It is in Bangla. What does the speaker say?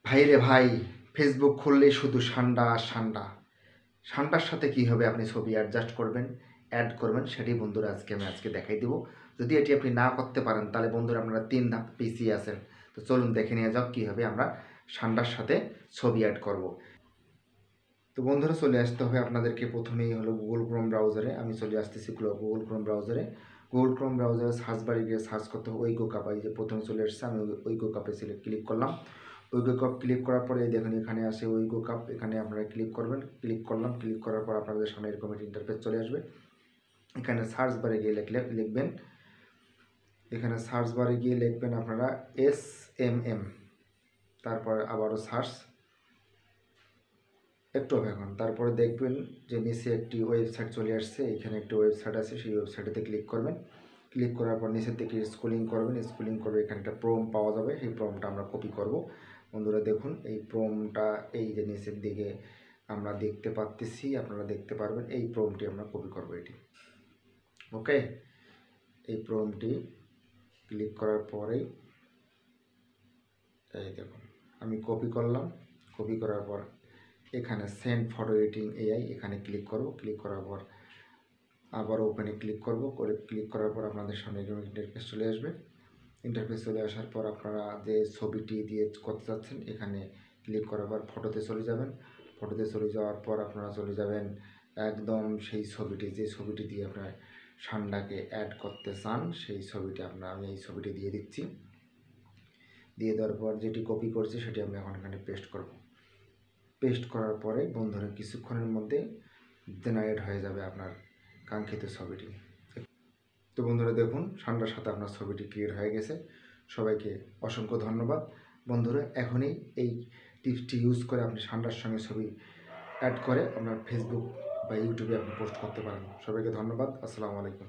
ভাই রে ভাই, ফেসবুক খুললেই শুধু সান্ডা আর সান্ডা। সান্ডার সাথে কীভাবে আপনি ছবি অ্যাডজাস্ট করবেন, অ্যাড করবেন, সেটি বন্ধুরা আজকে দেখাই দেবো। যদি এটি আপনি না করতে পারেন তাহলে বন্ধুরা আপনারা 3 ধাপ পিছিয়ে আছেন। তো চলুন দেখে নিয়ে যাও কীভাবে আমরা সান্ডার সাথে ছবি অ্যাড করব। তো বন্ধুরা চলে আসতে হবে আপনাদেরকে প্রথমেই হলো গুগল ক্রোম ব্রাউজারে। আমি চলে আসতেছি গুগল ক্রোম ব্রাউজারে। গুগল ক্রোম ব্রাউজারে সার্চ বারে গিয়ে সার্চ করতে হবে ওইগো কাপ। এই যে প্রথমে চলে এসেছে, আমি ওইগো কাপে ক্লিক করলাম। ওইগো কাপ ক্লিক করার পরে দেখুন এখানে আসে ওইগো কাপ, এখানে আপনারা ক্লিক করবেন। ক্লিক করলাম, ক্লিক করার পর আপনাদের সামনে এরকম একটা ইন্টারফেস চলে আসবে। এখানে সার্চ বারে গিয়ে লিখবেন, এখানে সার্চ বারে গিয়ে লিখবেন আপনারা SMM, তারপর আবারও সার্চ একটু অপেক্ষণ। তারপরে দেখবেন যে নিচে একটি ওয়েবসাইট চলে আসছে, এখানে একটি ওয়েবসাইট আছে, সেই ওয়েবসাইটেতে ক্লিক করবেন। ক্লিক করার পর নিচের দিকে স্ক্রলিং করবেন, স্ক্রলিং করে এখানে একটা প্রম পাওয়া যাবে, সেই প্রমটা আমরা কপি করব। বন্ধুরা দেখুন এই প্রমটা এই যে নিচের দিকে আমরা দেখতে পাচ্ছি, আপনারা দেখতে পারবেন, এই প্রমটি আমরা কপি করব এটি। ওকে, এই প্রমটি ক্লিক করার পরেই এই দেখুন আমি কপি করলাম। কপি করার পর এখানে সেন্ড ফটো এডিটিং AI এখানে ক্লিক করব। ক্লিক করার পর আবার ওপেনে ক্লিক করব। ক্লিক করার পর আপনাদের সামনে ইন্টারফেস চলে আসবে। ইন্টারফেস চলে আসার পর আপনারা যে ছবিটি দিয়ে করতে চাচ্ছেন এখানে ক্লিক করার পর ফটোতে চলে যাবেন। ফটোতে চলে যাওয়ার পর আপনারা চলে যাবেন একদম সেই ছবিটি, যে ছবিটি দিয়ে আপনার সান্ডাকে অ্যাড করতে চান সেই ছবিটি আমি এই ছবিটি দিয়ে দিচ্ছি। দিয়ে দেওয়ার পর যেটি কপি করছি সেটি আমি এখন এখানে পেস্ট করব। পেস্ট করার পরে বন্ধুরা কিছুক্ষণের মধ্যে জেনারেট হয়ে যাবে আপনার কাঙ্ক্ষিত ছবিটি। তো বন্ধুরা দেখুন সান্ডার সাথে আপনার ছবিটি ক্লিয়ার হয়ে গেছে। সবাইকে অসংখ্য ধন্যবাদ। বন্ধুরা এখনই এই টিপসটি ইউজ করে আপনি সান্ডার সঙ্গে ছবি অ্যাড করে আপনার ফেসবুক বা ইউটিউবে আপনি পোস্ট করতে পারেন। সবাইকে ধন্যবাদ। আসসালামু আলাইকুম।